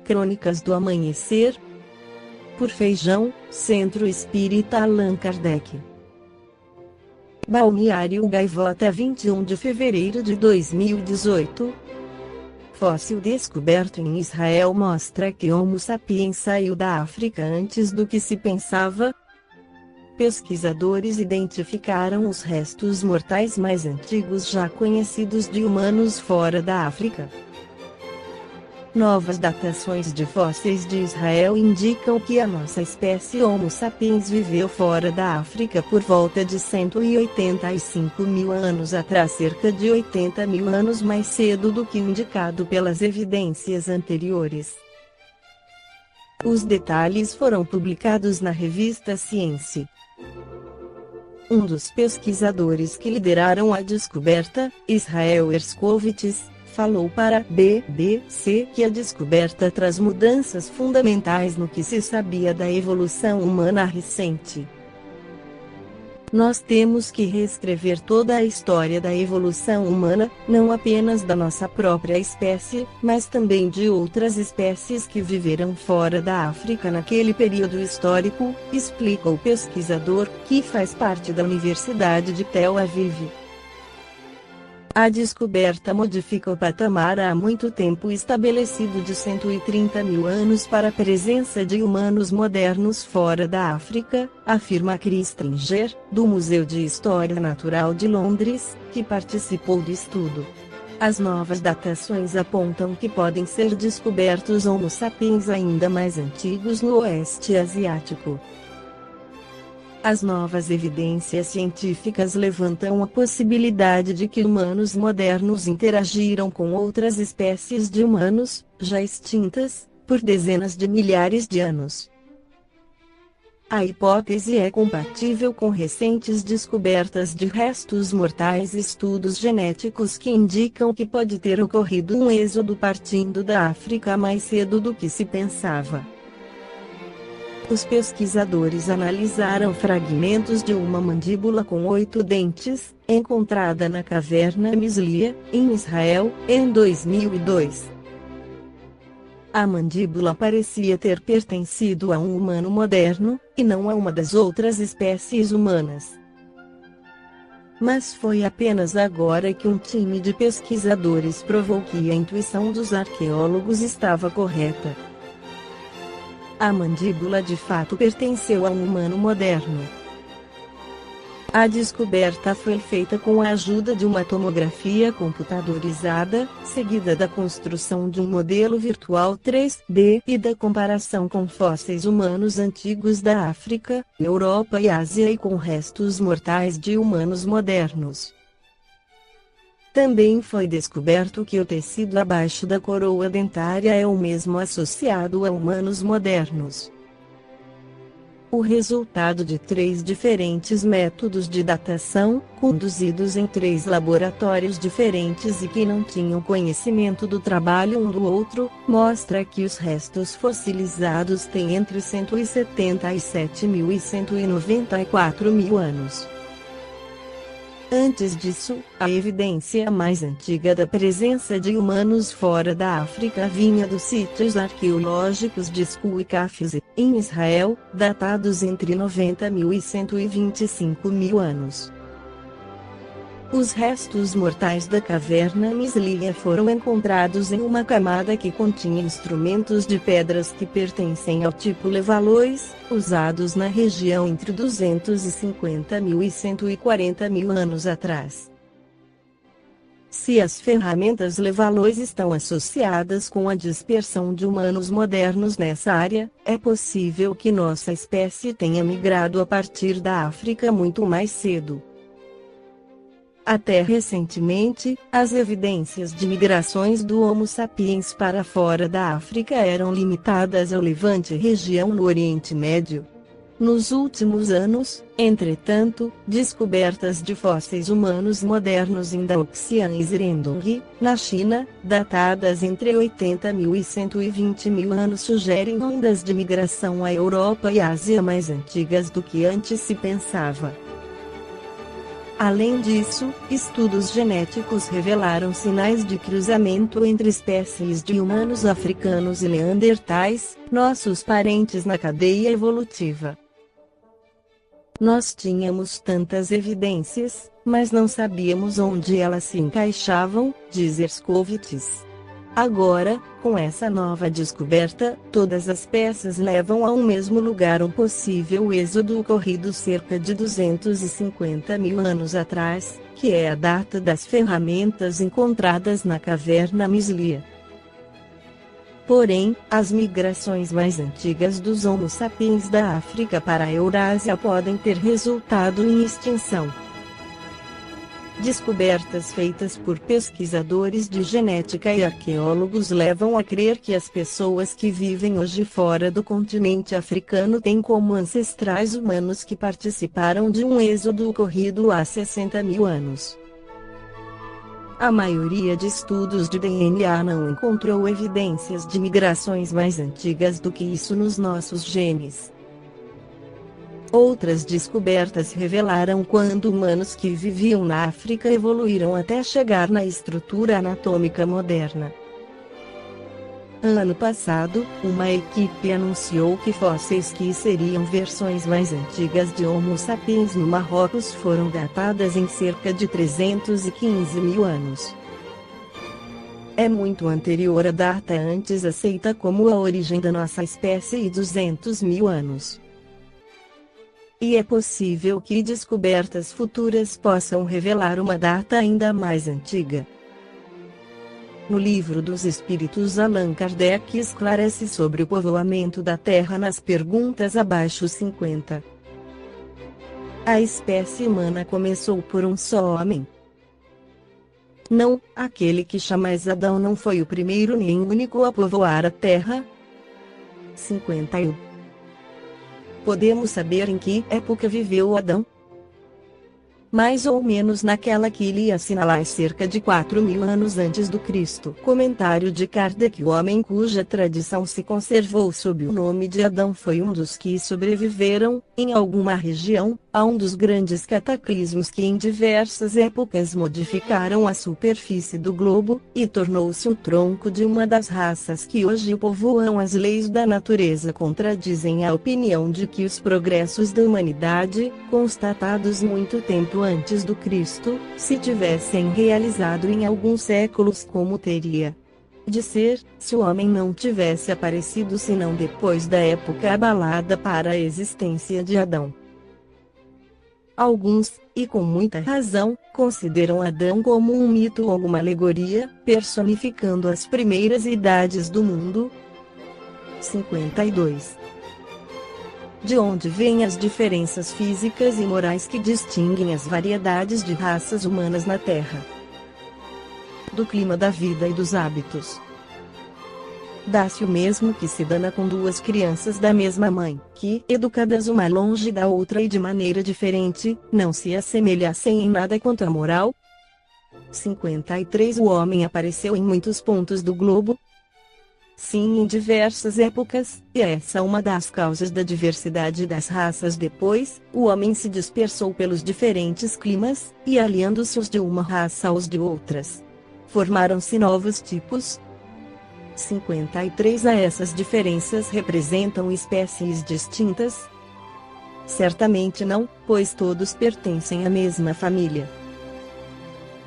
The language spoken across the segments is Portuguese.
Crônicas do Amanhecer, por Feijão, Centro Espírita Allan Kardec. Balneário Gaivota, 21 de fevereiro de 2018. Fóssil descoberto em Israel mostra que Homo sapiens saiu da África antes do que se pensava. Pesquisadores identificaram os restos mortais mais antigos já conhecidos de humanos fora da África. Novas datações de fósseis de Israel indicam que a nossa espécie Homo sapiens viveu fora da África por volta de 185 mil anos atrás, cerca de 80 mil anos mais cedo do que indicado pelas evidências anteriores. Os detalhes foram publicados na revista Science. Um dos pesquisadores que lideraram a descoberta, Israel Herskovits, falou para a BBC que a descoberta traz mudanças fundamentais no que se sabia da evolução humana recente. Nós temos que reescrever toda a história da evolução humana, não apenas da nossa própria espécie, mas também de outras espécies que viveram fora da África naquele período histórico, explica o pesquisador, que faz parte da Universidade de Tel Aviv. A descoberta modifica o patamar há muito tempo estabelecido de 130 mil anos para a presença de humanos modernos fora da África, afirma Chris Stringer, do Museu de História Natural de Londres, que participou do estudo. As novas datações apontam que podem ser descobertos Homo sapiens ainda mais antigos no Oeste Asiático. As novas evidências científicas levantam a possibilidade de que humanos modernos interagiram com outras espécies de humanos, já extintas, por dezenas de milhares de anos. A hipótese é compatível com recentes descobertas de restos mortais e estudos genéticos que indicam que pode ter ocorrido um êxodo partindo da África mais cedo do que se pensava. Os pesquisadores analisaram fragmentos de uma mandíbula com 8 dentes, encontrada na caverna Mislia, em Israel, em 2002. A mandíbula parecia ter pertencido a um humano moderno, e não a uma das outras espécies humanas. Mas foi apenas agora que um time de pesquisadores provou que a intuição dos arqueólogos estava correta. A mandíbula de fato pertenceu a um humano moderno. A descoberta foi feita com a ajuda de uma tomografia computadorizada, seguida da construção de um modelo virtual 3D e da comparação com fósseis humanos antigos da África, Europa e Ásia e com restos mortais de humanos modernos. Também foi descoberto que o tecido abaixo da coroa dentária é o mesmo associado a humanos modernos. O resultado de 3 diferentes métodos de datação, conduzidos em 3 laboratórios diferentes e que não tinham conhecimento do trabalho um do outro, mostra que os restos fossilizados têm entre 177 mil e 194 mil anos. Antes disso, a evidência mais antiga da presença de humanos fora da África vinha dos sítios arqueológicos de Skul e Kafze, em Israel, datados entre 90 mil e 125 mil anos. Os restos mortais da caverna Mislia foram encontrados em uma camada que continha instrumentos de pedras que pertencem ao tipo Levallois, usados na região entre 250 mil e 140 mil anos atrás. Se as ferramentas Levallois estão associadas com a dispersão de humanos modernos nessa área, é possível que nossa espécie tenha migrado a partir da África muito mais cedo. Até recentemente, as evidências de migrações do Homo sapiens para fora da África eram limitadas ao Levante e região no Oriente Médio. Nos últimos anos, entretanto, descobertas de fósseis humanos modernos em Daoxian e Zirendong, na China, datadas entre 80 mil e 120 mil anos sugerem ondas de migração à Europa e Ásia mais antigas do que antes se pensava. Além disso, estudos genéticos revelaram sinais de cruzamento entre espécies de humanos africanos e neandertais, nossos parentes na cadeia evolutiva. Nós tínhamos tantas evidências, mas não sabíamos onde elas se encaixavam, diz Herskovits. Agora, com essa nova descoberta, todas as peças levam a um mesmo lugar, um possível êxodo ocorrido cerca de 250 mil anos atrás, que é a data das ferramentas encontradas na caverna Mislia. Porém, as migrações mais antigas dos Homo sapiens da África para a Eurásia podem ter resultado em extinção. Descobertas feitas por pesquisadores de genética e arqueólogos levam a crer que as pessoas que vivem hoje fora do continente africano têm como ancestrais humanos que participaram de um êxodo ocorrido há 60 mil anos. A maioria de estudos de DNA não encontrou evidências de migrações mais antigas do que isso nos nossos genes. Outras descobertas revelaram quando humanos que viviam na África evoluíram até chegar na estrutura anatômica moderna. Ano passado, uma equipe anunciou que fósseis que seriam versões mais antigas de Homo sapiens no Marrocos foram datadas em cerca de 315 mil anos. É muito anterior à data antes aceita como a origem da nossa espécie e 200 mil anos. E é possível que descobertas futuras possam revelar uma data ainda mais antiga. No Livro dos Espíritos, Allan Kardec esclarece sobre o povoamento da Terra nas perguntas abaixo 50. A espécie humana começou por um só homem. Não, aquele que chamais Adão não foi o primeiro nem único a povoar a Terra. 51. Podemos saber em que época viveu Adão? Mais ou menos naquela que lhe assinalai cerca de 4.000 anos antes do Cristo. Comentário de Kardec: o homem cuja tradição se conservou sob o nome de Adão foi um dos que sobreviveram, em alguma região, a um dos grandes cataclismos que em diversas épocas modificaram a superfície do globo, e tornou-se o tronco de uma das raças que hoje o povoam. As leis da natureza contradizem a opinião de que os progressos da humanidade, constatados muito tempo antes do Cristo, se tivessem realizado em alguns séculos, como teria de ser, se o homem não tivesse aparecido senão depois da época abalada para a existência de Adão. Alguns, e com muita razão, consideram Adão como um mito ou uma alegoria, personificando as primeiras idades do mundo. 52. De onde vêm as diferenças físicas e morais que distinguem as variedades de raças humanas na Terra? Do clima da vida e dos hábitos. Dá-se o mesmo que se dana com duas crianças da mesma mãe, que, educadas uma longe da outra e de maneira diferente, não se assemelhassem em nada quanto à moral. 53. O homem apareceu em muitos pontos do globo. Sim, em diversas épocas, e essa é uma das causas da diversidade das raças. Depois, o homem se dispersou pelos diferentes climas, e aliando-se os de uma raça aos de outras, formaram-se novos tipos. 53. A essas diferenças representam espécies distintas? Certamente não, pois todos pertencem à mesma família.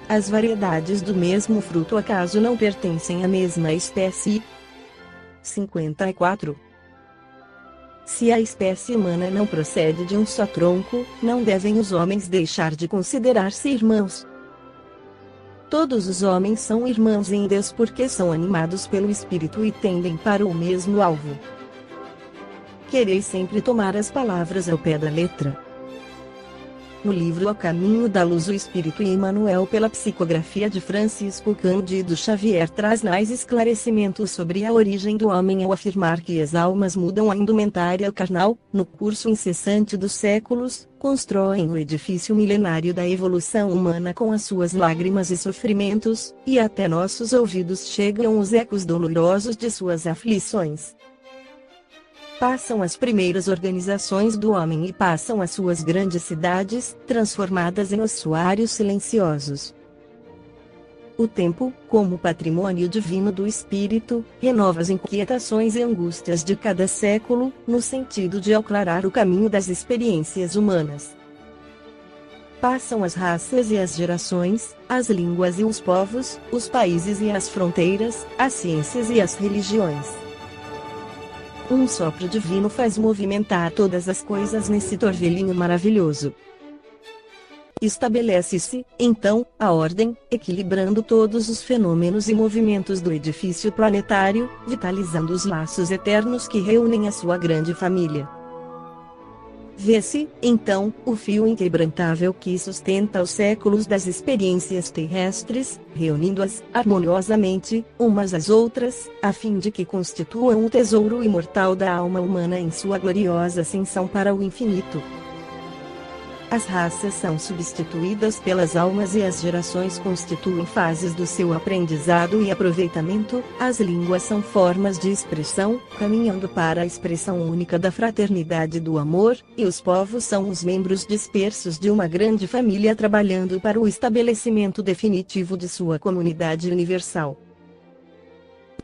As variedades do mesmo fruto acaso não pertencem à mesma espécie? 54. Se a espécie humana não procede de um só tronco, não devem os homens deixar de considerar-se irmãos. Todos os homens são irmãos em Deus porque são animados pelo Espírito e tendem para o mesmo alvo. Quereis sempre tomar as palavras ao pé da letra. No livro A Caminho da Luz, o Espírito e Emmanuel, pela psicografia de Francisco Cândido Xavier, traz mais esclarecimentos sobre a origem do homem ao afirmar que as almas mudam a indumentária carnal, no curso incessante dos séculos, constroem o edifício milenário da evolução humana com as suas lágrimas e sofrimentos, e até nossos ouvidos chegam os ecos dolorosos de suas aflições. passam as primeiras organizações do homem e passam as suas grandes cidades, transformadas em ossuários silenciosos. O tempo, como patrimônio divino do espírito, renova as inquietações e angústias de cada século, no sentido de aclarar o caminho das experiências humanas. Passam as raças e as gerações, as línguas e os povos, os países e as fronteiras, as ciências e as religiões. Um sopro divino faz movimentar todas as coisas nesse torvelinho maravilhoso. Estabelece-se, então, a ordem, equilibrando todos os fenômenos e movimentos do edifício planetário, vitalizando os laços eternos que reúnem a sua grande família. Vê-se, então, o fio inquebrantável que sustenta os séculos das experiências terrestres, reunindo-as, harmoniosamente, umas às outras, a fim de que constituam o tesouro imortal da alma humana em sua gloriosa ascensão para o infinito. As raças são substituídas pelas almas e as gerações constituem fases do seu aprendizado e aproveitamento, as línguas são formas de expressão, caminhando para a expressão única da fraternidade e do amor, e os povos são os membros dispersos de uma grande família trabalhando para o estabelecimento definitivo de sua comunidade universal.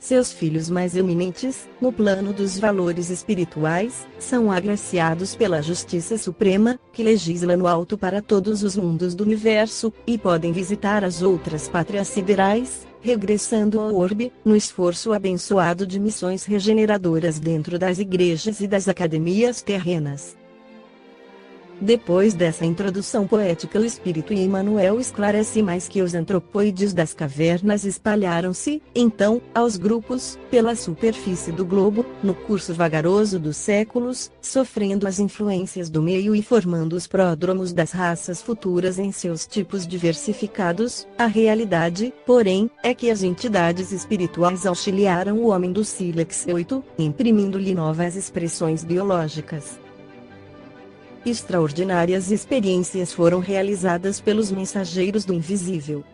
Seus filhos mais eminentes, no plano dos valores espirituais, são agraciados pela Justiça Suprema, que legisla no alto para todos os mundos do universo, e podem visitar as outras pátrias siderais, regressando ao orbe, no esforço abençoado de missões regeneradoras dentro das igrejas e das academias terrenas. Depois dessa introdução poética, o Espírito Emmanuel esclarece mais que os antropoides das cavernas espalharam-se, então, aos grupos, pela superfície do globo, no curso vagaroso dos séculos, sofrendo as influências do meio e formando os pródromos das raças futuras em seus tipos diversificados. A realidade, porém, é que as entidades espirituais auxiliaram o homem do sílex 8, imprimindo-lhe novas expressões biológicas. Extraordinárias experiências foram realizadas pelos mensageiros do invisível.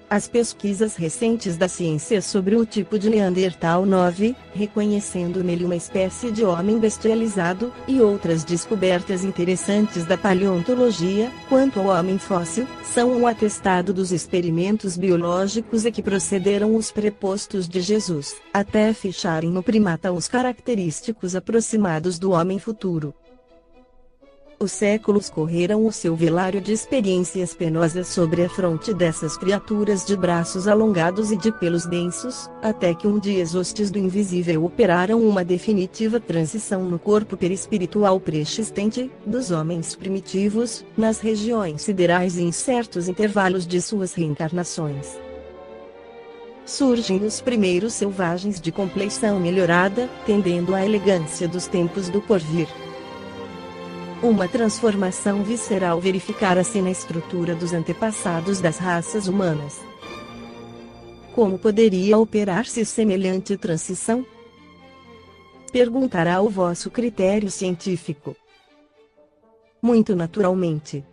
As pesquisas recentes da ciência sobre o tipo de Neandertal 9, reconhecendo nele uma espécie de homem bestializado, e outras descobertas interessantes da paleontologia, quanto ao homem fóssil, são um atestado dos experimentos biológicos a que procederam os prepostos de Jesus, até ficharem no primata os característicos aproximados do homem futuro. Os séculos correram o seu velário de experiências penosas sobre a fronte dessas criaturas de braços alongados e de pelos densos, até que um dia os hostes do invisível operaram uma definitiva transição no corpo perispiritual preexistente, dos homens primitivos, nas regiões siderais e em certos intervalos de suas reencarnações. Surgem os primeiros selvagens de compleição melhorada, tendendo à elegância dos tempos do porvir. Uma transformação visceral verificara-se na estrutura dos antepassados das raças humanas. Como poderia operar-se semelhante transição? Perguntará o vosso critério científico. Muito naturalmente.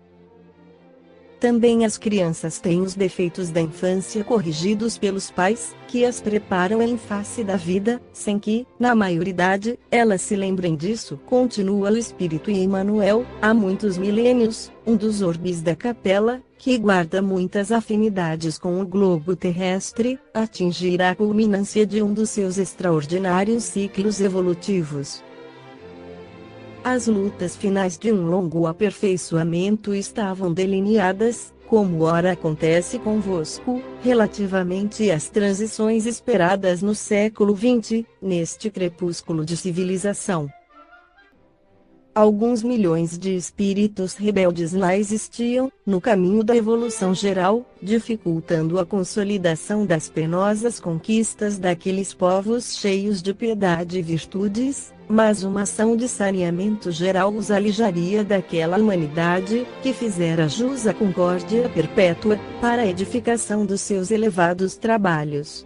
Também as crianças têm os defeitos da infância corrigidos pelos pais, que as preparam em face da vida, sem que, na maioridade, elas se lembrem disso. Continua o Espírito Emmanuel, há muitos milênios, um dos orbes da capela, que guarda muitas afinidades com o globo terrestre, atingirá a culminância de um dos seus extraordinários ciclos evolutivos. As lutas finais de um longo aperfeiçoamento estavam delineadas, como ora acontece convosco, relativamente às transições esperadas no século XX, neste crepúsculo de civilização. Alguns milhões de espíritos rebeldes lá existiam, no caminho da evolução geral, dificultando a consolidação das penosas conquistas daqueles povos cheios de piedade e virtudes, mas uma ação de saneamento geral os alijaria daquela humanidade, que fizera jus à concórdia perpétua, para a edificação dos seus elevados trabalhos.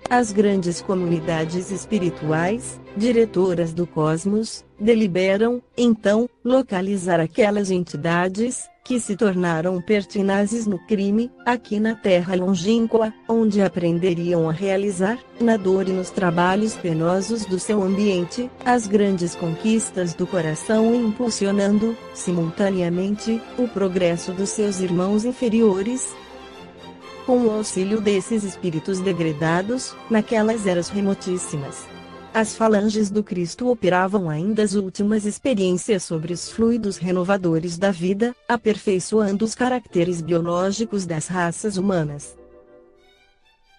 As grandes comunidades espirituais, diretoras do cosmos, deliberam, então, localizar aquelas entidades, que se tornaram pertinazes no crime, aqui na terra longínqua, onde aprenderiam a realizar, na dor e nos trabalhos penosos do seu ambiente, as grandes conquistas do coração, impulsionando, simultaneamente, o progresso dos seus irmãos inferiores. Com o auxílio desses espíritos degredados, naquelas eras remotíssimas, as falanges do Cristo operavam ainda as últimas experiências sobre os fluidos renovadores da vida, aperfeiçoando os caracteres biológicos das raças humanas.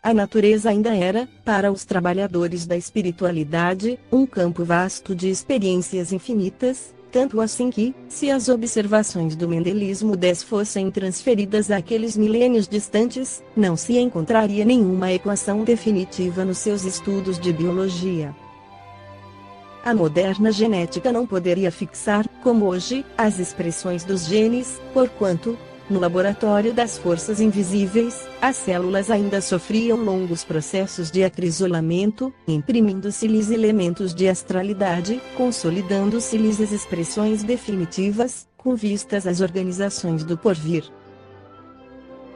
A natureza ainda era, para os trabalhadores da espiritualidade, um campo vasto de experiências infinitas, tanto assim que, se as observações do mendelismo X fossem transferidas àqueles milênios distantes, não se encontraria nenhuma equação definitiva nos seus estudos de biologia. A moderna genética não poderia fixar, como hoje, as expressões dos genes, porquanto, no laboratório das forças invisíveis, as células ainda sofriam longos processos de acrisolamento, imprimindo-se-lhes elementos de astralidade, consolidando-se-lhes as expressões definitivas, com vistas às organizações do porvir.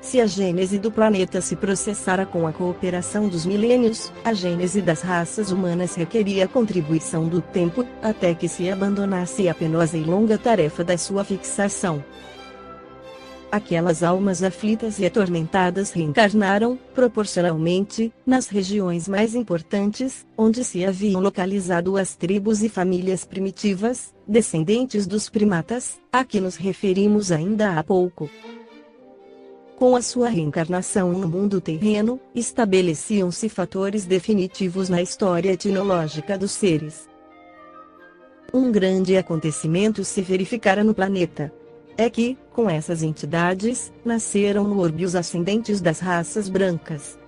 Se a gênese do planeta se processara com a cooperação dos milênios, a gênese das raças humanas requeria a contribuição do tempo, até que se abandonasse a penosa e longa tarefa da sua fixação. Aquelas almas aflitas e atormentadas reencarnaram, proporcionalmente, nas regiões mais importantes, onde se haviam localizado as tribos e famílias primitivas, descendentes dos primatas, a que nos referimos ainda há pouco. Com a sua reencarnação no mundo terreno, estabeleciam-se fatores definitivos na história etnológica dos seres. Um grande acontecimento se verificara no planeta. É que, com essas entidades, nasceram no orbe os ascendentes das raças brancas.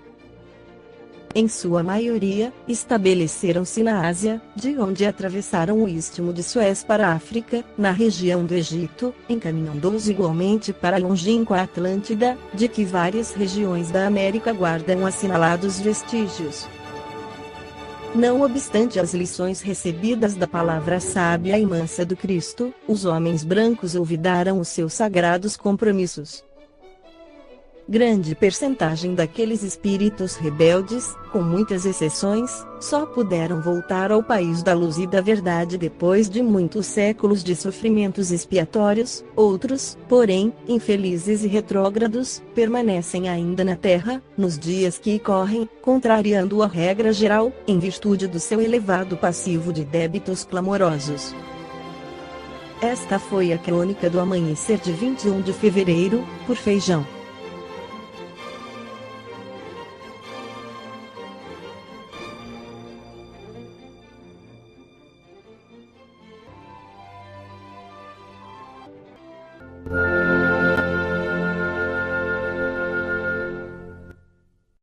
Em sua maioria, estabeleceram-se na Ásia, de onde atravessaram o Istmo de Suez para a África, na região do Egito, encaminhando-os igualmente para a longínqua Atlântida, de que várias regiões da América guardam assinalados vestígios. Não obstante as lições recebidas da palavra sábia e mansa do Cristo, os homens brancos olvidaram os seus sagrados compromissos. Grande percentagem daqueles espíritos rebeldes, com muitas exceções, só puderam voltar ao país da luz e da verdade depois de muitos séculos de sofrimentos expiatórios. Outros, porém, infelizes e retrógrados, permanecem ainda na terra, nos dias que correm, contrariando a regra geral, em virtude do seu elevado passivo de débitos clamorosos. Esta foi a crônica do amanhecer de 21 de fevereiro, por Feijão.